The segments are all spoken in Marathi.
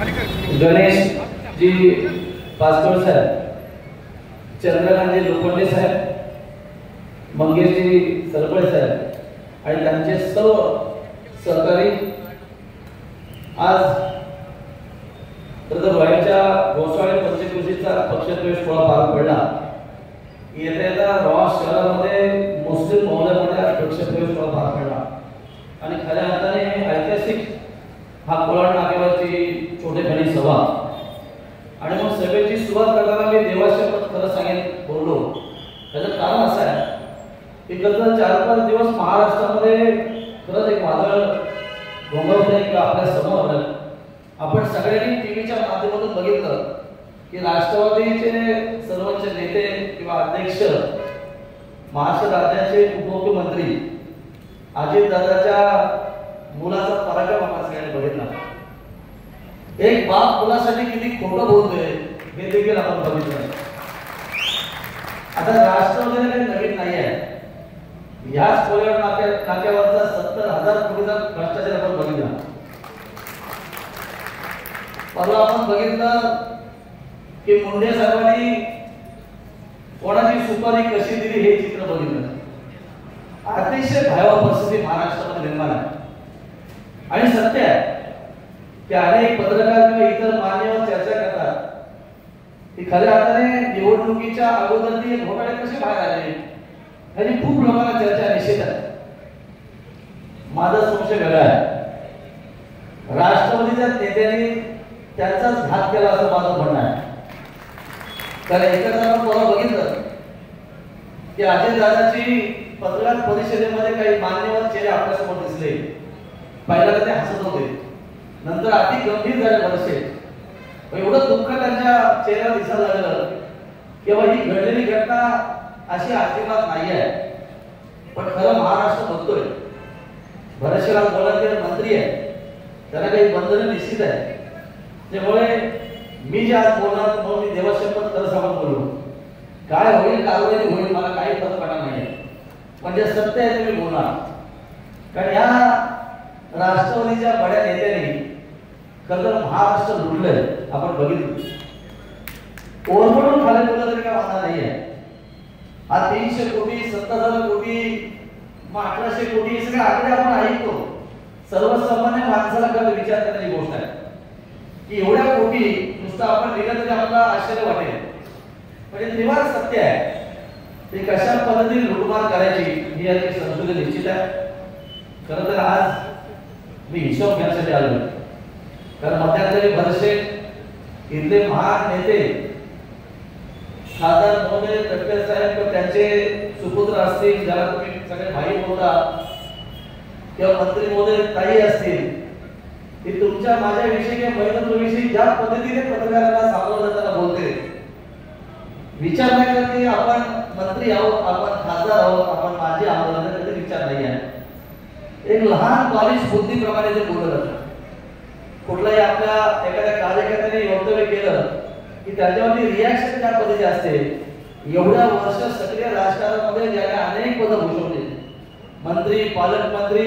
गणेश जी पासकोड साहेब, चंद्रकांतजी लोखंडे साहेब, मंगेशजी सरपळे साहेब आणि त्यांचे सर्व सहकारी आज व्हायच्या घोसाळे पंचकृषीचा पक्षप्रवेश सोहळा पार पडला. येत्या रॉस शहरामध्ये मुस्लिम महोदयामध्ये पक्षप्रवेश सोहळा पार पडला आणि खऱ्या अर्थाने ऐतिहासिक हा कोलाड नाक्यावरची छोटेखानी सभा आणि मग सभेची सुरुवात करताना मी देवाशपथ खरं सांगेन बोललो. त्याचं कारण असं आहे की गत 4-5 दिवस महाराष्ट्रामध्ये खरंच एक वादळ घोंघावत आहे किंवा आपल्या समोर आपण सगळ्यांनी टीव्हीच्या माध्यमातून बघितलं की राष्ट्रवादीचे सर्वोच्च नेते किंवा अध्यक्ष महाराष्ट्र राज्याचे उपमुख्यमंत्री अजितदादाच्या मुलाचा पराक्रम आपण सगळ्यांनी बघितला. एक बाप मुलासाठी किती खोटं बोलतोय हे देखील आपण बघितलं. आता राष्ट्रवादीला काही नवीन नाही आहे. याच कोलाड नाक्यावरचा 70,000 कोटीचा भ्रष्टाचार आपण बघितला. परवा आपण बघितलं की मुंडे साहेबांनी कोणाची सुपारी कशी दिली हे चित्र बघितलं. अतिशय भयावह परिस्थिती महाराष्ट्रामध्ये निर्माण आहे आणि सत्य आहे की अनेक पत्रकार किंवा इतर मान्यवर चर्चा करतात की खऱ्या अर्थाने निवडणुकीच्या अगोदर ती घोटाळे कसे बाहेर आले याची खूप लोकांना चर्चा निश्चित आहे. माझा संशय वेगळा आहे. राष्ट्रवादीच्या नेत्यांनी त्यांचाच घात केला असं माझं म्हणणं आहे. कारण एकच आपण परवा बघितलं की अजितदादाची पत्रकार परिषदेमध्ये काही मान्यवर चेहरे आपल्यासमोर दिसले. पहिल्यांदा ते हसत होते, नंतर अति गंभीर झाले बरेचसे. एवढं दुःख त्यांच्या चेहऱ्यावर दिसायला लागलं की ही घडलेली घटना अशी अजिबात नाही आहे. पण खरं महाराष्ट्र बघतोय बरेचसे बोलायचे मंत्री आहे, त्याला काही बंधनं निश्चित आहे. त्यामुळे मी जे आज बोलणार म्हणून मी देवाशपथ खरं सांगून बोललो. काय होईल कारवाई होईल मला काही फरक पडणार नाही, म्हणजे सत्य आहे ते मी बोलणार. कारण या राष्ट्रवादीच्या बड्या नेत्यांनी खरं महाराष्ट्र लुटलंय आपण बघितलं. ओरबडून खाली बोललं तरी काय वाटणार नाही आहे. हा 300 कोटी 70,000 कोटी 1800 कोटी हे सगळे आकडे आपण ऐकतो. सर्वसामान्य माणसाला कधी विचार करण्याची गोष्ट आहे की एवढ्या कोटी नुसतं आपण लिहिलं तरी आपल्याला आश्चर्य वाटेल. म्हणजे निवार सत्य आहे ते कशा पद्धतीने लुटमार करायची ही याची संस्कृती निश्चित आहे. खरं तर आज मी हिशोब घेण्यासाठी आलो. कारण मध्यंतरी बरेचसे इथले महान नेते खासदार महोदय तटकरे साहेब किंवा त्यांचे सुपुत्र असतील, ज्याला तुम्ही सगळे भाई बोलता, किंवा मंत्री महोदय ताई असतील, की तुमच्या माझ्याविषयी किंवा महिलांविषयी ज्या पद्धतीने पत्रकारांना सामोरं जाताना बोलते, विचार नाही करत की आपण मंत्री आहोत, आपण खासदार आहोत, आपण माजी आमदार, कधी विचार नाही आहे. एक लहान बालिश बुद्धीप्रमाणे ते बोलत असतात. कुठलाही आपल्या एखाद्या कार्यकर्त्याने वक्तव्य केलं की त्याच्यावरती रिॲक्शन त्या पद्धतीची असते. एवढ्या वर्ष सक्रिय राजकारणामध्ये ज्याने अनेक पदं भूषवली, मंत्री, पालकमंत्री,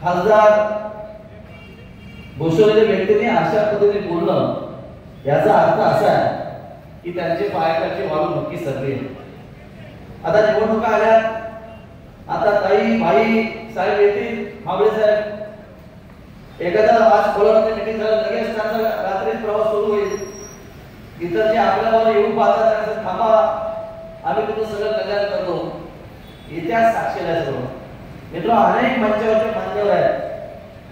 खासदार भूषवलेल्या व्यक्तीने अशा पद्धतीने बोलणं याचा अर्थ असा आहे की त्यांचे पायाखालची वाळू नक्की सरली. आता निवडणुका आल्या, आता ताई भाई साहेब येतील, मावळे साहेब, एखादा आज कोल्हापूरमध्ये मीटिंग झालं लगेच त्यांचा रात्री प्रवास सुरू होईल. इतर जे आपल्यावर येऊन पाहतात त्यांचं थांबा, आम्ही तुमचं सगळं कल्याण करतो. इतिहास साक्षीला आहे सर्व मित्र. अनेक मंचावरचे मान्यवर आहेत,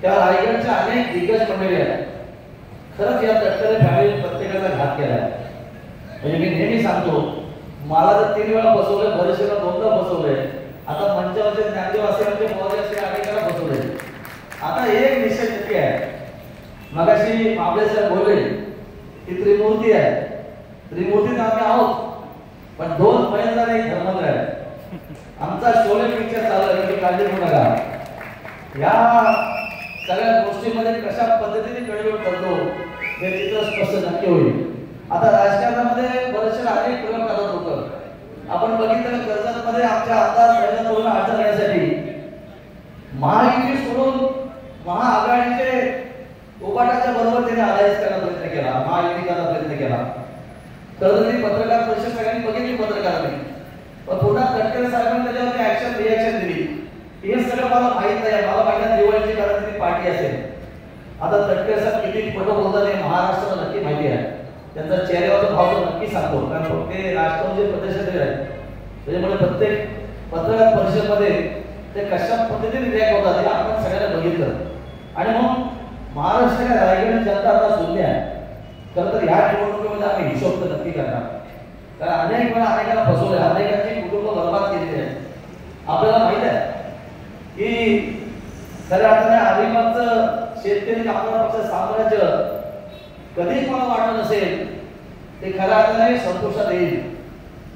त्या रायगडच्या अनेक दिग्गज मंडळी आहेत. खरंच या तटकरे फॅमिली प्रत्येकाचा घात केला आहे. म्हणजे मी नेहमी सांगतो, मला जर 3 वेळा बसवलंय, बरेचसे 2दा बसवलंय. आता मंचावरचे ज्ञानदेव असेल मोर्याचे अनेकाला बसवले. आता एक निश्चित नक्की आहे, मगाशी मावळे साहेब बोलले की त्रिमूर्ती आहे. त्रिमूर्तीत आम्ही आहोत, पण 2 महिन्याचा नाही धर्मंतर आहे. आमचा शोले पिक्चर चालू आहे, की काळजी करू नका. या सगळ्या गोष्टीमध्ये कशा पद्धतीने कळवळ करतो हे चित्र स्पष्ट नक्की होईल. आता राजकारणामध्ये बरेचसे अनेक प्रयोग करत होतं. आपण बघितलं कर्जतमध्ये आमच्या आमदार महिला अडचण येण्यासाठी महायुती सोडून महाआघाडीचे उभाटाच्या बरोबर त्याने अलायन्स करण्याचा प्रयत्न केला, महायुती करण्याचा प्रयत्न केला. तर ती पत्रकार परिषद सगळ्यांनी बघितली पत्रकारांनी, पण पुन्हा तटकरे साहेबांनी त्याच्यावरती ऍक्शन रिॲक्शन दिली. हे सगळं मला माहित नाही, मला माहिती आहे दिवाळीची काहीतरी पार्टी असेल. आता तटकरे साहेब किती खोटं बोलतात हे महाराष्ट्राला नक्की माहिती आहे. त्यांचा चेहऱ्यावरचा भाव तो नक्की सांगतो, कारण ते राष्ट्रवादीचे प्रदेशाध्यक्ष आहेत. त्याच्यामुळे प्रत्येक पत्रकार परिषदेमध्ये ते कशा पद्धतीने रिॲक्ट होतात हे आपण सगळ्यांना बघितलं. आणि मग महाराष्ट्राच्या रायगड जनता आता शून्य आहे. खरं तर ह्या निवडणुकीमध्ये आम्ही हिशोब तर नक्की करणार, कारण अनेक वेळा अनेकांना फसवले, अनेकांची कुटुंब बर्बाद केलेली आहे. आपल्याला माहित आहे की खऱ्या अर्थाने अलिबागचं शेतकरी कामगार पक्ष साम्राज्य कधी कोणाला वाटलं नसेल ते खऱ्या अर्थाने संतोषात येईल,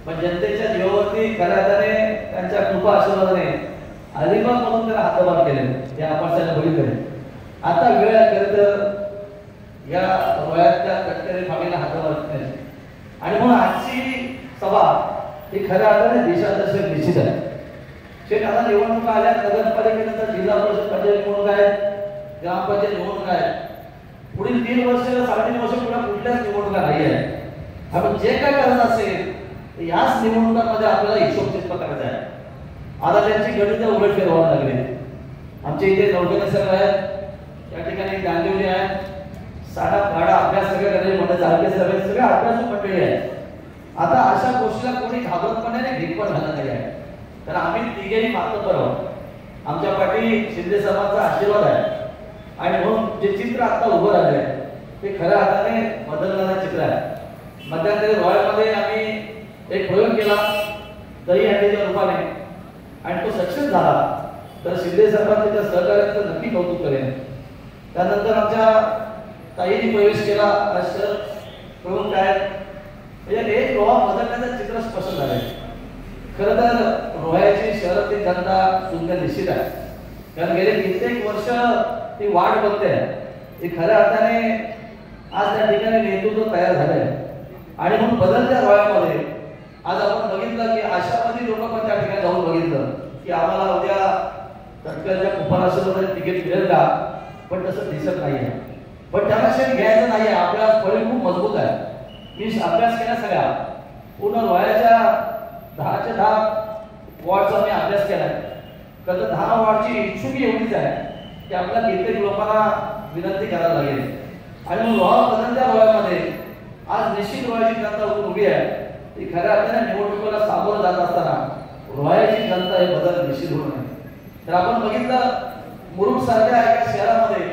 पण जनतेच्या जीवावरती खऱ्या अर्थाने त्यांच्या कृपा आशीर्वादाने अलिबाग मधून त्याला हातभार केले, हे आपण सगळ्यांना बघितले. आता वेळ खरं तर या वयातल्या तटकरे फामीला हातभार केले. आणि म्हणून आजची सभा ही खऱ्या अर्थाने देशादर्शक निश्चित आहे. शेत आता निवडणुका आल्या, नगरपालिकेनंतर जिल्हा परिषद पंचायत निवडणूक आहे, ग्रामपंचायत निवडणूक आहे. पुढील 3 वर्ष 3.5 वर्ष पुढे कुठल्याच निवडणुका नाही आहे. आपण जे काय करत असेल याच निवडणुकांमध्ये आपल्याला हिशोब चित्र करायचा आहे. आता त्यांची गणित उलट फिरवायला लागले. आमच्या इथे नौकरी सर आहेत, या ठिकाणी गांधीवली आहेत, साडा गाडा अभ्यास सगळे करणारे मंडळ चालके सगळे अभ्यासू मंडळी आहेत. आता अशा गोष्टीला कोणी घाबरतपणे नाही, भीक पण घालत नाही आहे. तर आम्ही तिघेही मातब्बर आहोत. आमच्या पाठी शिंदे साहेबांचा आशीर्वाद आहे. आणि म्हणून जे चित्र आता उभं राहिले ते खऱ्या अर्थाने बदलणारं चित्र आहे. मध्यंतरी रॉयलमध्ये आम्ही एक प्रयोग केला दही हंडीच्या रूपाने, आणि तो सक्सेस झाला. तर शिंदे साहेबांनी त्या सहकार्याचं नक्की कौतुक करेन. त्यानंतर आमच्या ताईंनी प्रवेश केला शहर प्रमुख काय म्हणजे एक रोहा बदलण्याचं चित्र स्पष्ट झालंय. खरं तर रोह्याची शहरातील जनता सुद्धा निश्चित आहे, कारण गेले कित्येक वर्ष ती वाट बघते. ती खऱ्या अर्थाने आज त्या ठिकाणी नेतृत्व तयार झालंय. आणि म्हणून बदलत्या रोह्यामध्ये आज आपण बघितलं की आशावादी लोक पण त्या ठिकाणी जाऊन बघितलं की आम्हाला उद्या तटकरच्या कुपनासोबत तिकीट मिळेल का, पण तसं दिसत नाहीये. पण त्याला शेत घ्यायचं नाहीये, आपला फळी खूप मजबूत आहे. मी अभ्यास केला सगळ्या पूर्ण रोह्याच्या 10च्या 10 वॉर्डचा मी अभ्यास केलाय. तर 10 वॉर्डची इच्छुकी एवढीच आहे की आपल्याला कित्येक लोकांना विनंती करायला लागेल. आणि मग रोहा बदलत्या रोह्यामध्ये आज निश्चित रोह्याची जनता उभी आहे. ती खऱ्या अर्थाने निवडणुकीला सामोरं जात असताना रोह्याची जनता हे बदल निश्चित होऊ नये. तर आपण बघितलं मुरुड सारख्या एका शहरामध्ये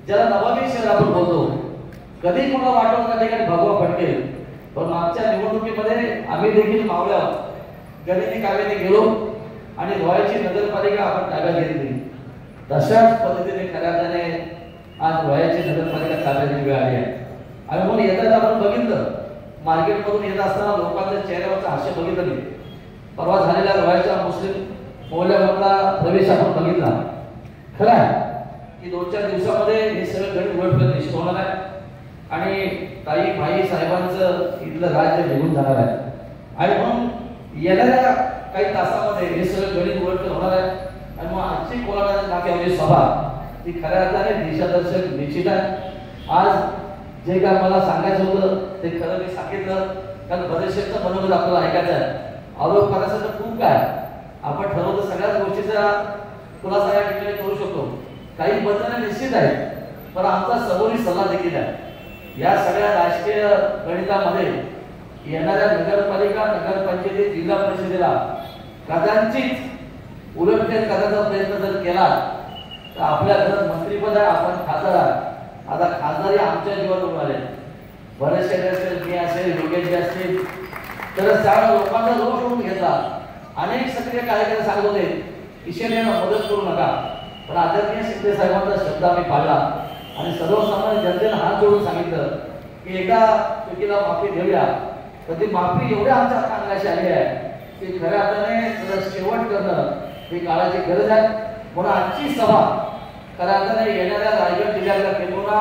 ज्याला नवाबी शहर आपण बोलतो, कधी कोणाला वाटत त्या ठिकाणी भगवा फटके. पण मागच्या निवडणुकीमध्ये आम्ही देखील मावळ्या गणिती काव्याने गेलो आणि रोह्याची नगरपालिका आपण ताब्यात घेतली. तशाच पद्धतीने खऱ्या अर्थाने आज रोह्याची नगरपालिका ताब्यात वेळ आली आहे. आणि म्हणून येताना आपण बघितलं मार्केटमधून येत असताना लोकांच्या चेहऱ्यावरचा हास्य बघितलं मी. परवा झालेल्या रोह्याच्या मुस्लिम मोहल्ल्यामधला प्रवेश आपण बघितला. खरं आहे की 2-4 दिवसामध्ये हे सगळं गणित उलटफेर निश्चित होणार आहे. आणि ताई भाई साहेबांचं इथलं राज्य निघून जाणार आहे. आणि म्हणून येणाऱ्या काही तासामध्ये हे सगळं गणित उलटफेर होणार आहे. आणि मग आजची कोल्हापूर नाक्यावरची सभा ती खऱ्या अर्थाने देशादर्शक निश्चित आहे. आज जे काय मला सांगायचं होतं ते खरं मी सांगितलं, कारण बरेचशेचं मनोगत आपल्याला ऐकायचं आहे. आरोप करायचं तर खूप काय, आपण ठरवलं सगळ्याच गोष्टीचा खुलासा या ठिकाणी करू शकतो. काही बदल निश्चित आहे, पण आमचा समोरील सल्ला देखील आहे. या सगळ्या राजकीय गणितामध्ये येणाऱ्या नगरपालिका नगरपंचायती जिल्हा परिषदेला कदाचित उलटफेर करण्याचा प्रयत्न जर केला तर आपल्या घरात मंत्रीपद आहे, आपण खासदार आहे. आता खासदारी आमच्या जीवावर आले, बरेचसे असेल, मी असेल, योगेश असतील, तर त्या लोकांचा रोष होऊन घेतला. अनेक सक्रिय कार्यकर्ते सांगत होते ईशान्य मदत करू नका, पण आदरणीय शिंदे साहेबांचा शब्द आम्ही पाळला आणि सर्वसामान्य जनतेला हात जोडून सांगितलं की एका चुकीला माफी देऊया. तर ती माफी एवढ्या आमच्या अंगाशी आली आहे की खऱ्या अर्थाने शेवट करणं ही काळाची गरज आहे. म्हणून आजची सभा खऱ्या अर्थाने येणाऱ्या रायगड जिल्ह्यातल्या किंबहुना